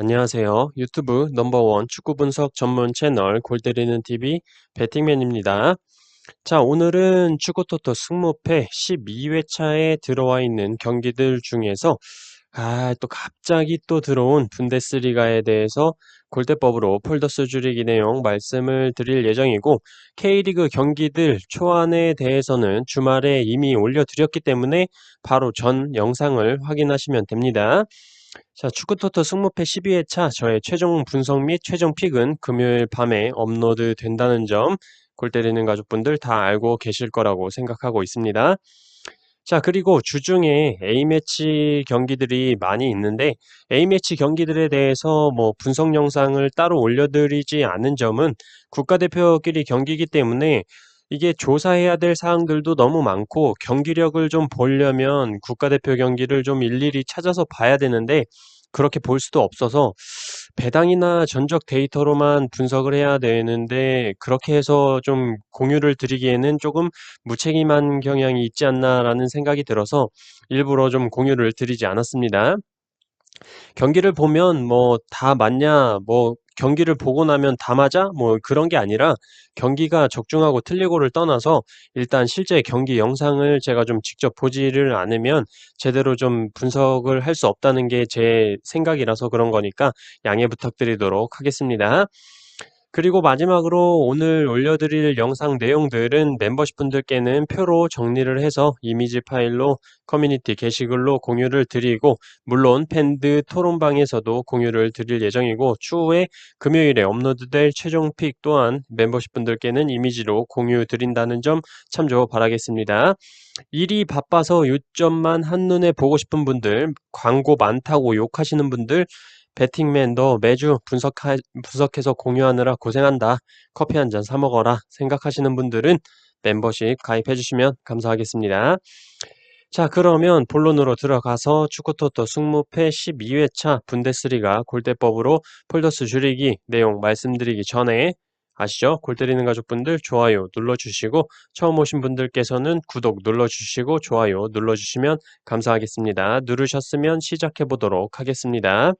안녕하세요. 유튜브 넘버원 축구 분석 전문 채널 골 때리는 TV 배팅맨입니다. 자, 오늘은 축구토토 승무패 12회차에 들어와 있는 경기들 중에서 또 갑자기 또 들어온 분데스리가에 대해서 골대법으로 폴더스 줄이기 내용 말씀을 드릴 예정이고, K리그 경기들 초안에 대해서는 주말에 이미 올려드렸기 때문에 바로 전 영상을 확인하시면 됩니다. 자, 축구토토 승무패 12회차 저의 최종 분석 및 최종 픽은 금요일 밤에 업로드 된다는 점 골 때리는 가족분들 다 알고 계실 거라고 생각하고 있습니다. 자, 그리고 주중에 A매치 경기들이 많이 있는데 A매치 경기들에 대해서 분석 영상을 따로 올려드리지 않은 점은 국가대표끼리 경기이기 때문에 이게 조사해야 될 사항들도 너무 많고 경기력을 좀 보려면 국가대표 경기를 좀 일일이 찾아서 봐야 되는데 그렇게 볼 수도 없어서 배당이나 전적 데이터로만 분석을 해야 되는데 그렇게 해서 좀 공유를 드리기에는 조금 무책임한 경향이 있지 않나라는 생각이 들어서 일부러 좀 공유를 드리지 않았습니다. 경기를 보면 다 맞냐, 경기를 보고 나면 다 맞아? 그런 게 아니라 경기가 적중하고 틀리고를 떠나서 일단 실제 경기 영상을 제가 좀 직접 보지를 않으면 제대로 좀 분석을 할 수 없다는 게 제 생각이라서 그런 거니까 양해 부탁드리도록 하겠습니다. 그리고 마지막으로 오늘 올려드릴 영상 내용들은 멤버십 분들께는 표로 정리를 해서 이미지 파일로 커뮤니티 게시글로 공유를 드리고, 물론 팬드 토론방에서도 공유를 드릴 예정이고, 추후에 금요일에 업로드될 최종 픽 또한 멤버십 분들께는 이미지로 공유 드린다는 점 참조 바라겠습니다. 일이 바빠서 요점만 한눈에 보고 싶은 분들, 광고 많다고 욕하시는 분들, 배팅맨 너 매주 분석해서 공유하느라 고생한다. 커피 한 잔 사 먹어라. 생각하시는 분들은 멤버십 가입해 주시면 감사하겠습니다. 자, 그러면 본론으로 들어가서 축구토토 승무패 12회차 분데스리가 골대법으로 폴더스 줄이기 내용 말씀드리기 전에 아시죠? 골 때리는 가족분들 좋아요 눌러주시고 처음 오신 분들께서는 구독 눌러주시고 좋아요 눌러주시면 감사하겠습니다. 누르셨으면 시작해 보도록 하겠습니다.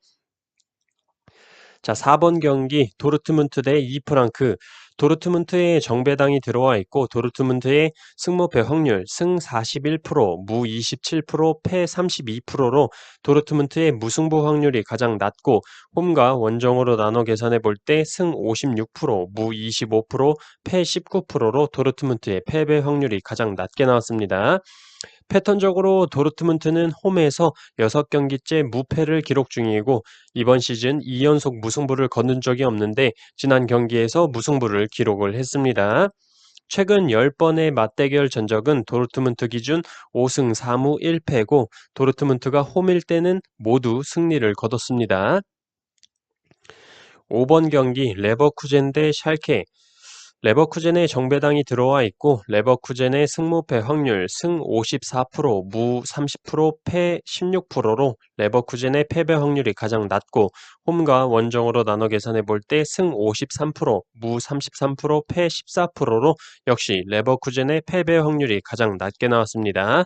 자, 4번 경기 도르트문트 대 이프랑크. 도르트문트에 정배당이 들어와 있고 도르트문트의 승무패 확률 승 41%, 무 27%, 패 32%로 도르트문트의 무승부 확률이 가장 낮고 홈과 원정으로 나눠 계산해 볼 때 승 56%, 무 25%, 패 19%로 도르트문트의 패배 확률이 가장 낮게 나왔습니다. 패턴적으로 도르트문트는 홈에서 6경기째 무패를 기록 중이고 이번 시즌 2연속 무승부를 거둔 적이 없는데 지난 경기에서 무승부를 기록을 했습니다. 최근 10번의 맞대결 전적은 도르트문트 기준 5승 4무 1패고 도르트문트가 홈일 때는 모두 승리를 거뒀습니다. 5번 경기 레버쿠젠 대 샬케. 레버쿠젠의 정배당이 들어와 있고 레버쿠젠의 승무패 확률 승 54%, 무 30%, 패 16%로 레버쿠젠의 패배 확률이 가장 낮고 홈과 원정으로 나눠 계산해 볼 때 승 53%, 무 33%, 패 14%로 역시 레버쿠젠의 패배 확률이 가장 낮게 나왔습니다.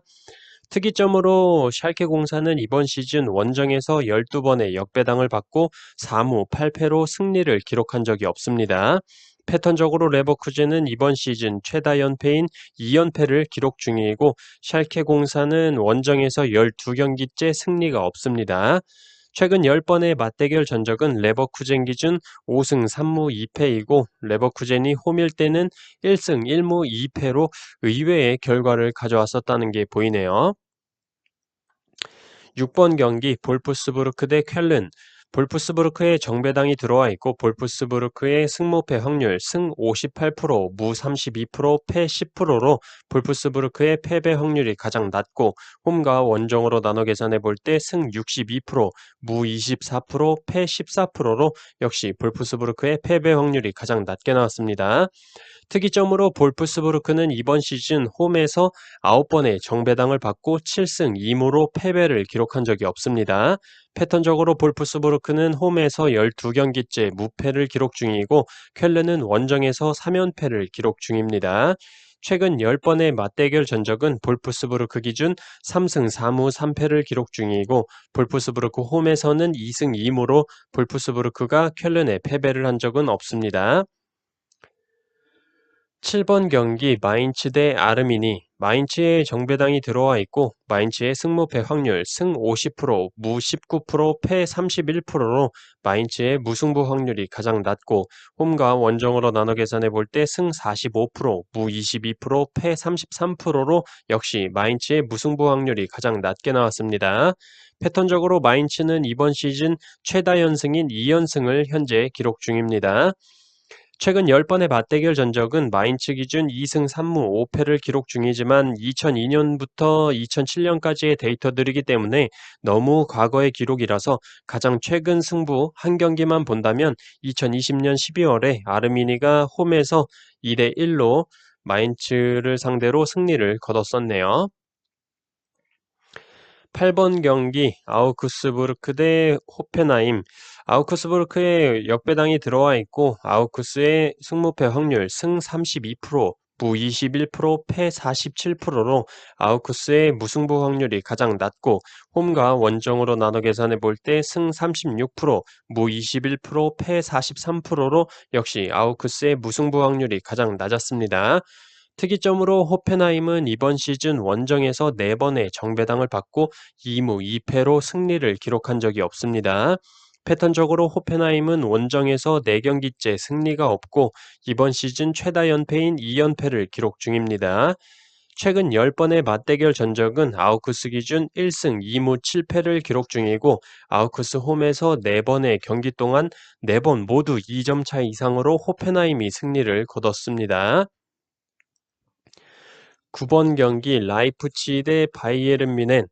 특이점으로 샬케 공사는 이번 시즌 원정에서 12번의 역배당을 받고 4무 8패로 승리를 기록한 적이 없습니다. 패턴적으로 레버쿠젠은 이번 시즌 최다 연패인 2연패를 기록 중이고 샬케 공사는 원정에서 12경기째 승리가 없습니다. 최근 10번의 맞대결 전적은 레버쿠젠 기준 5승 3무 2패이고 레버쿠젠이 홈일 때는 1승 1무 2패로 의외의 결과를 가져왔었다는 게 보이네요. 6번 경기 볼프스부르크 대 쾰른. 볼프스부르크의 정배당이 들어와 있고 볼프스부르크의 승무패 확률 승 58%, 무 32%, 패 10%로 볼프스부르크의 패배 확률이 가장 낮고 홈과 원정으로 나눠 계산해 볼 때 승 62%, 무 24%, 패 14%로 역시 볼프스부르크의 패배 확률이 가장 낮게 나왔습니다. 특이점으로 볼프스부르크는 이번 시즌 홈에서 9번의 정배당을 받고 7승 2무로 패배를 기록한 적이 없습니다. 패턴적으로 볼프스부르크는 홈에서 12경기째 무패를 기록 중이고 쾰른은 원정에서 3연패를 기록 중입니다. 최근 10번의 맞대결 전적은 볼프스부르크 기준 3승 4무 3패를 기록 중이고 볼프스부르크 홈에서는 2승 2무로 볼프스부르크가 쾰른에 패배를 한 적은 없습니다. 7번 경기 마인츠 대 아르미니. 마인츠에 정배당이 들어와 있고 마인츠의 승무패 확률 승 50%, 무 19%, 패 31%로 마인츠의 무승부 확률이 가장 낮고 홈과 원정으로 나눠 계산해 볼 때 승 45%, 무 22%, 패 33%로 역시 마인츠의 무승부 확률이 가장 낮게 나왔습니다. 패턴적으로 마인츠는 이번 시즌 최다 연승인 2연승을 현재 기록 중입니다. 최근 10번의 맞대결 전적은 마인츠 기준 2승 3무 5패를 기록 중이지만 2002년부터 2007년까지의 데이터들이기 때문에 너무 과거의 기록이라서 가장 최근 승부 한 경기만 본다면 2020년 12월에 아르미니가 홈에서 2대1로 마인츠를 상대로 승리를 거뒀었네요. 8번 경기 아우크스부르크 대 호펜하임. 아우크스부르크에 역배당이 들어와 있고 아우크스의 승무패 확률 승 32%, 무 21%, 패 47%로 아우크스의 무승부 확률이 가장 낮고 홈과 원정으로 나눠 계산해 볼 때 승 36%, 무 21%, 패 43%로 역시 아우크스의 무승부 확률이 가장 낮았습니다. 특이점으로 호펜하임은 이번 시즌 원정에서 4번의 정배당을 받고 2무 2패로 승리를 기록한 적이 없습니다. 패턴적으로 호펜하임은 원정에서 4경기째 승리가 없고 이번 시즌 최다 연패인 2연패를 기록 중입니다. 최근 10번의 맞대결 전적은 아우크스 기준 1승 2무 7패를 기록 중이고 아우크스 홈에서 4번의 경기 동안 4번 모두 2점 차 이상으로 호펜하임이 승리를 거뒀습니다. 9번 경기 라이프치히 대 바이에른 뮌헨.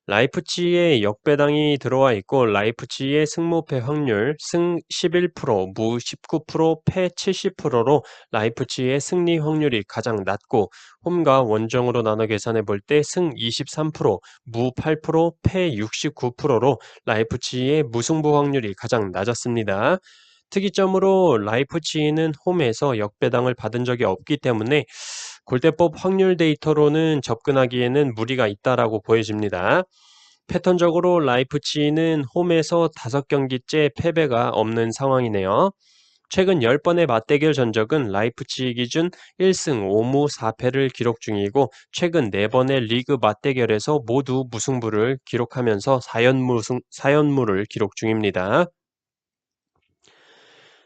라이프치히에 역배당이 들어와 있고 라이프치히의 승무패 확률 승 11%, 무 19%, 패 70%로 라이프치히의 승리 확률이 가장 낮고 홈과 원정으로 나눠 계산해 볼 때 승 23%, 무 8%, 패 69%로 라이프치히의 무승부 확률이 가장 낮았습니다. 특이점으로 라이프치히는 홈에서 역배당을 받은 적이 없기 때문에 골대법 확률 데이터로는 접근하기에는 무리가 있다라고 보여집니다. 패턴적으로 라이프치히는 홈에서 5경기째 패배가 없는 상황이네요. 최근 10번의 맞대결 전적은 라이프치히 기준 1승 5무 4패를 기록 중이고 최근 4번의 리그 맞대결에서 모두 무승부를 기록하면서 4연무를 기록 중입니다.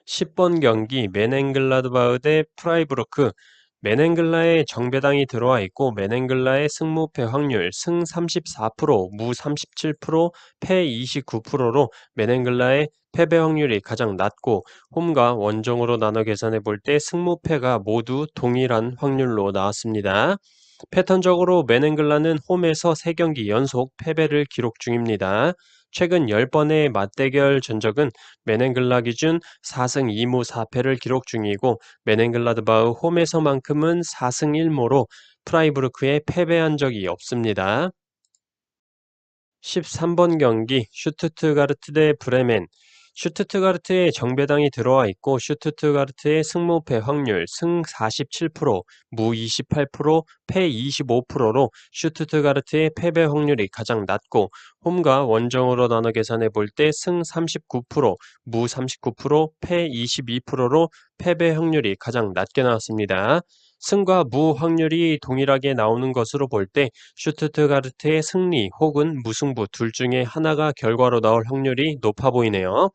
10번 경기 메넨글라드바흐 대 프라이부르크. 메넨글라에 정배당이 들어와 있고 메넨글라의 승무패 확률 승 34%, 무 37%, 패 29%로 메넨글라의 패배 확률이 가장 낮고 홈과 원정으로 나눠 계산해 볼 때 승무패가 모두 동일한 확률로 나왔습니다. 패턴적으로 메넨글라는 홈에서 3경기 연속 패배를 기록 중입니다. 최근 10번의 맞대결 전적은 메넨글라 기준 4승 2무 4패를 기록 중이고 메넨글라드바흐 홈에서만큼은 4승 1무로 프라이부르크에 패배한 적이 없습니다. 13번 경기 슈투트가르트 대 브레멘. 슈투트가르트에 정배당이 들어와 있고 슈투트가르트의 승무패 확률 승 47%, 무 28%, 패 25%로 슈투트가르트의 패배 확률이 가장 낮고 홈과 원정으로 나눠 계산해 볼 때 승 39%, 무 39%, 패 22%로 패배 확률이 가장 낮게 나왔습니다. 승과 무 확률이 동일하게 나오는 것으로 볼 때 슈투트가르트의 승리 혹은 무승부 둘 중에 하나가 결과로 나올 확률이 높아 보이네요.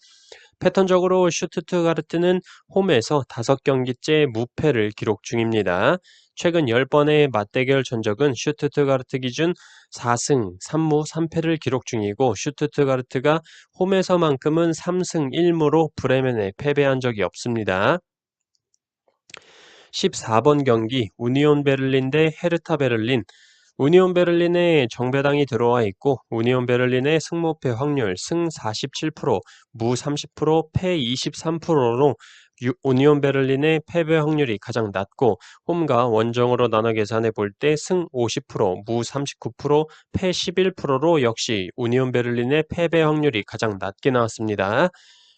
패턴적으로 슈투트가르트는 홈에서 5경기째 무패를 기록 중입니다. 최근 10번의 맞대결 전적은 슈투트가르트 기준 4승 3무 3패를 기록 중이고 슈투트가르트가 홈에서만큼은 3승 1무로 브레멘에 패배한 적이 없습니다. 14번 경기 우니온 베를린 대 헤르타 베를린. 우니온 베를린에 정배당이 들어와 있고 우니온 베를린의 승무패 확률 승 47%, 무 30%, 패 23%로 우니온 베를린의 패배 확률이 가장 낮고 홈과 원정으로 나눠 계산해 볼 때 승 50%, 무 39%, 패 11%로 역시 우니온 베를린의 패배 확률이 가장 낮게 나왔습니다.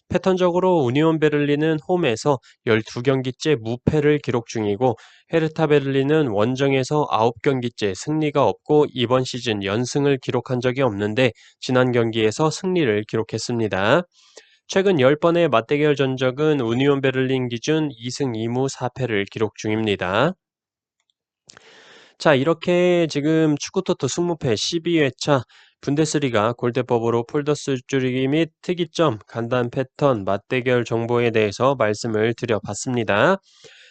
패턴적으로 우니온 베를린은 홈에서 12경기째 무패를 기록 중이고 헤르타 베를린은 원정에서 9경기째 승리가 없고 이번 시즌 연승을 기록한 적이 없는데 지난 경기에서 승리를 기록했습니다. 최근 10번의 맞대결 전적은 우니온 베를린 기준 2승 2무 4패를 기록 중입니다. 자, 이렇게 지금 축구토토 승무패 12회차 분데스리가 골대법으로 폴더스 줄이기 및 특이점, 간단 패턴, 맞대결 정보에 대해서 말씀을 드려봤습니다.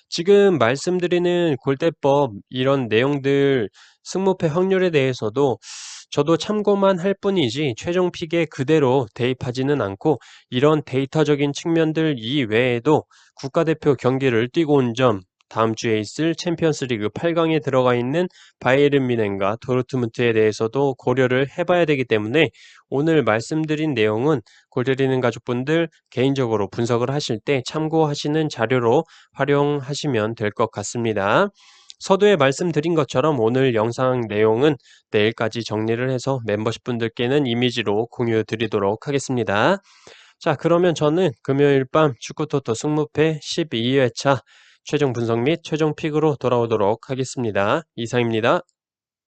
지금 말씀드리는 골대법 이런 내용들 승무패 확률에 대해서도 저도 참고만 할 뿐이지 최종 픽에 그대로 대입하지는 않고 이런 데이터적인 측면들 이외에도 국가대표 경기를 뛰고 온 점, 다음 주에 있을 챔피언스리그 8강에 들어가 있는 바이에른 뮌헨과 도르트문트에 대해서도 고려를 해봐야 되기 때문에 오늘 말씀드린 내용은 골드리는 가족분들 개인적으로 분석을 하실 때 참고하시는 자료로 활용하시면 될 것 같습니다. 서두에 말씀드린 것처럼 오늘 영상 내용은 내일까지 정리를 해서 멤버십 분들께는 이미지로 공유 드리도록 하겠습니다. 자, 그러면 저는 금요일 밤 축구토토 승무패 12회차 최종 분석 및 최종 픽으로 돌아오도록 하겠습니다. 이상입니다.